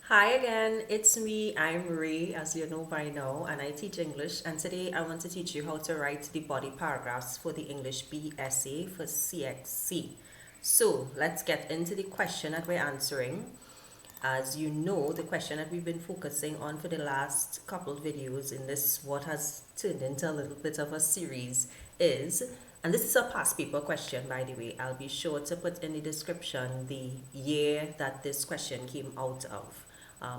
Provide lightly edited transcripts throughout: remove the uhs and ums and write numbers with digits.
Hi again, it's me. I'm Ray, as you know by now, and I teach English. And today I want to teach you how to write the body paragraphs for the English B essay for CXC. So let's get into the question that we're answering. As you know, the question that we've been focusing on for the last couple of videos in this, what has turned into a little bit of a series, is, and this is a past paper question, by the way. I'll be sure to put in the description the year that this question came out of.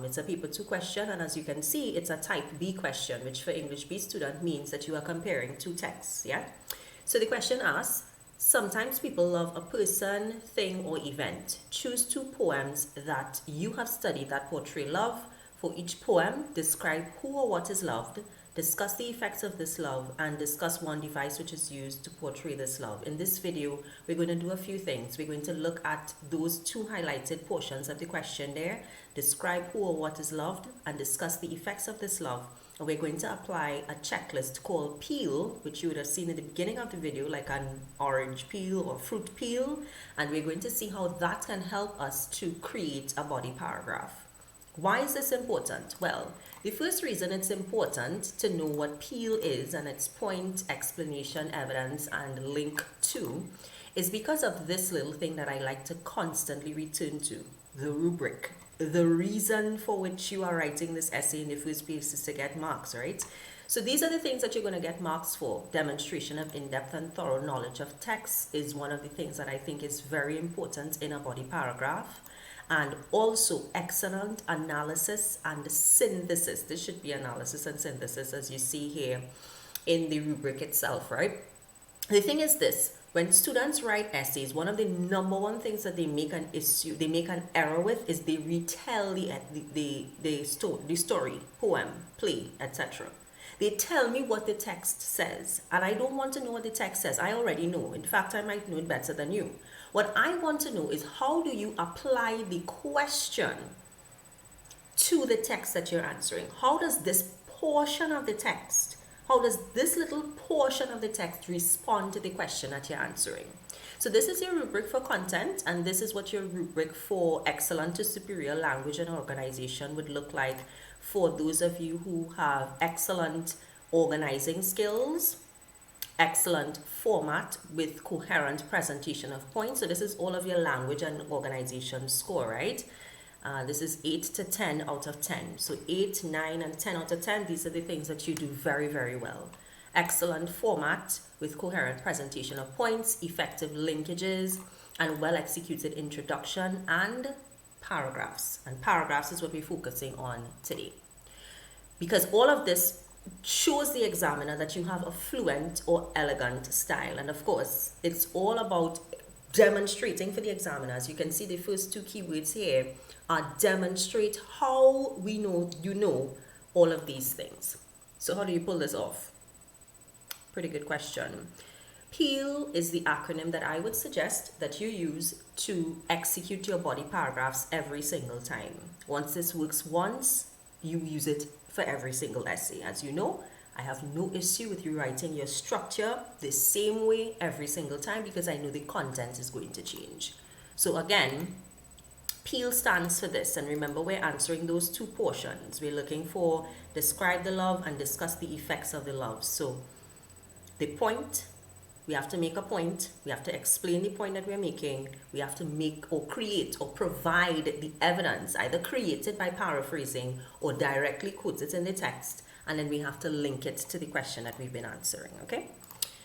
It's a paper 2 question, and as you can see, it's a type B question, which for English B student means that you are comparing two texts, yeah? So the question asks, sometimes people love a person, thing, or event. Choose two poems that you have studied that portray love. For each poem, describe who or what is loved, discuss the effects of this love, and discuss one device which is used to portray this love. In this video, we're going to do a few things. We're going to look at those two highlighted portions of the question there, describe who or what is loved, and discuss the effects of this love. And we're going to apply a checklist called peel, which you would have seen in the beginning of the video, like an orange peel or fruit peel. And we're going to see how that can help us to create a body paragraph. Why is this important? Well, the first reason it's important to know what peel is and its point, explanation, evidence, and link to is because of this little thing that I like to constantly return to, the rubric. The reason for which you are writing this essay in the first place is to get marks, right? So these are the things that you're going to get marks for. Demonstration of in-depth and thorough knowledge of text is one of the things that I think is very important in a body paragraph. And also excellent analysis and synthesis. This should be analysis and synthesis, as you see here in the rubric itself, right? The thing is this, when students write essays, one of the number one things that they make an error with is they retell the story, poem, play, etc. They tell me what the text says, and I don't want to know what the text says. I already know. In fact, I might know it better than you. What I want to know is, how do you apply the question to the text that you're answering? How does this portion of the text, how does this little portion of the text respond to the question that you're answering? So this is your rubric for content, and this is what your rubric for excellent to superior language and organization would look like for those of you who have excellent organizing skills, excellent format with coherent presentation of points. So this is all of your language and organization score, right? This is 8 to 10 out of 10. So 8, 9, and 10 out of 10, these are the things that you do very, very well. Excellent format with coherent presentation of points, effective linkages, and well-executed introduction and paragraphs. And paragraphs is what we're focusing on today. Because all of this shows the examiner that you have a fluent or elegant style. And of course, it's all about demonstrating for the examiners. You can see the first two keywords here are demonstrate how we know you know all of these things. So how do you pull this off? Pretty good question. PEEL is the acronym that I would suggest that you use to execute your body paragraphs every single time. Once this works once, you use it for every single essay. As you know, I have no issue with you writing your structure the same way every single time because I know the content is going to change. So again, PEEL stands for this, and remember, we're answering those two portions. We're looking for describe the love and discuss the effects of the love. So the point, we have to make a point, we have to explain the point that we're making, we have to make or create or provide the evidence, either created by paraphrasing or directly quote it in the text, and then we have to link it to the question that we've been answering, okay?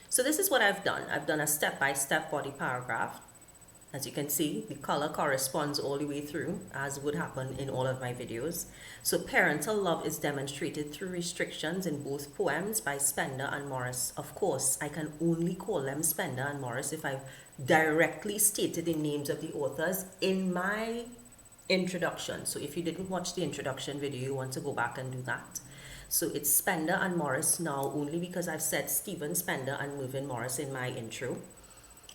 So this is what I've done. I've done a step-by-step body paragraph. As you can see, the color corresponds all the way through, as would happen in all of my videos. So parental love is demonstrated through restrictions in both poems by Spender and Morris. Of course, I can only call them Spender and Morris if I've directly stated the names of the authors in my introduction. So if you didn't watch the introduction video, you want to go back and do that. So it's Spender and Morris now only because I've said Stephen Spender and Mervyn Morris in my intro.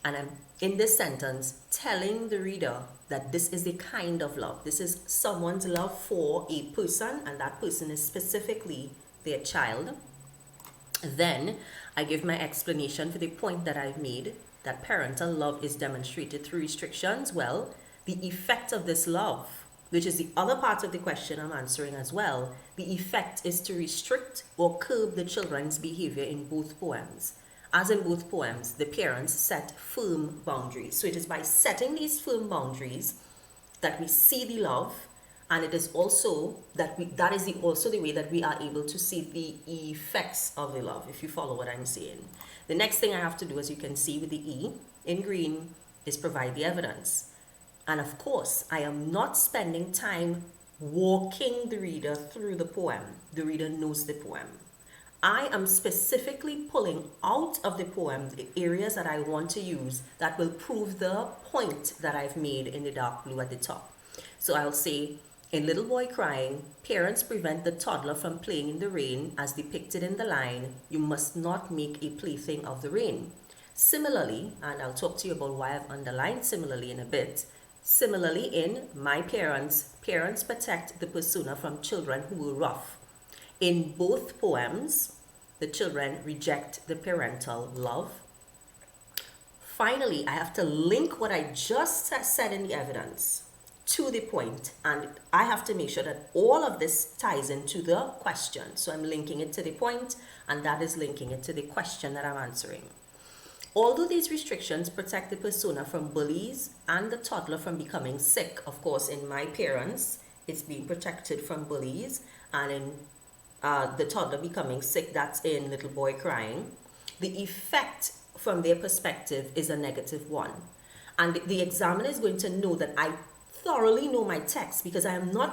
And I'm in this sentence telling the reader that this is the kind of love. This is someone's love for a person, and that person is specifically their child. Then I give my explanation for the point that I've made, that parental love is demonstrated through restrictions. Well, the effect of this love, which is the other part of the question I'm answering as well, the effect is to restrict or curb the children's behavior in both poems. As in both poems, the parents set firm boundaries. So it is by setting these firm boundaries that we see the love, and it is also that is also the way that we are able to see the effects of the love, if you follow what I'm saying. The next thing I have to do, as you can see with the E in green, is provide the evidence. And of course, I am not spending time walking the reader through the poem. The reader knows the poem. I am specifically pulling out of the poem the areas that I want to use that will prove the point that I've made in the dark blue at the top. So I'll say, in Little Boy Crying, parents prevent the toddler from playing in the rain as depicted in the line, "You must not make a plaything of the rain." Similarly, and I'll talk to you about why I've underlined similarly in a bit, similarly in My Parents, parents protect the persona from children who were rough. In both poems, the children reject the parental love. Finally, I have to link what I just said in the evidence to the point, and I have to make sure that all of this ties into the question. So I'm linking it to the point, and that is linking it to the question that I'm answering. Although these restrictions protect the persona from bullies and the toddler from becoming sick, of course, in My Parents, it's being protected from bullies, and in the toddler becoming sick, that's in Little Boy Crying, the effect from their perspective is a negative one. And the examiner is going to know that I thoroughly know my text, because I'm not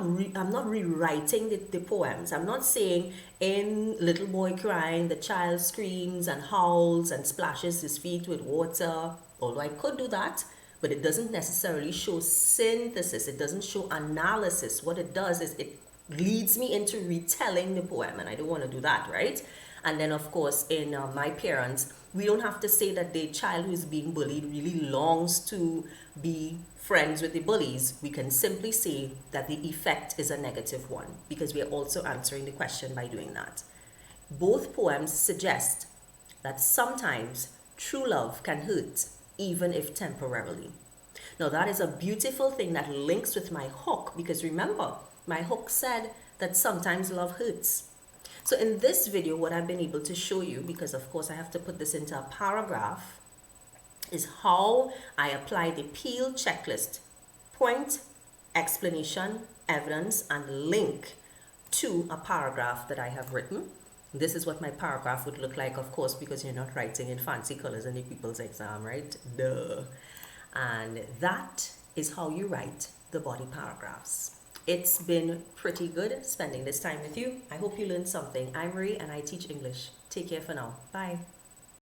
rewriting the poems. I'm not saying in Little Boy Crying the child screams and howls and splashes his feet with water, although I could do that, but it doesn't necessarily show synthesis. It doesn't show analysis. What it does is it leads me into retelling the poem, and I don't want to do that, right? And then of course in My Parents, we don't have to say that the child who is being bullied really longs to be friends with the bullies. We can simply say that the effect is a negative one, because we are also answering the question by doing that. Both poems suggest that sometimes true love can hurt, even if temporarily. Now that is a beautiful thing that links with my hook, because remember, my hook said that sometimes love hurts. So in this video, what I've been able to show you, because of course I have to put this into a paragraph, is how I apply the Peel checklist: point, explanation, evidence, and link to a paragraph that I have written. This is what my paragraph would look like, of course, because you're not writing in fancy colors in the people's exam, right? Duh. And that is how you write the body paragraphs. It's been pretty good spending this time with you. I hope you learned something. I'm Marie and I teach English. Take care for now. Bye.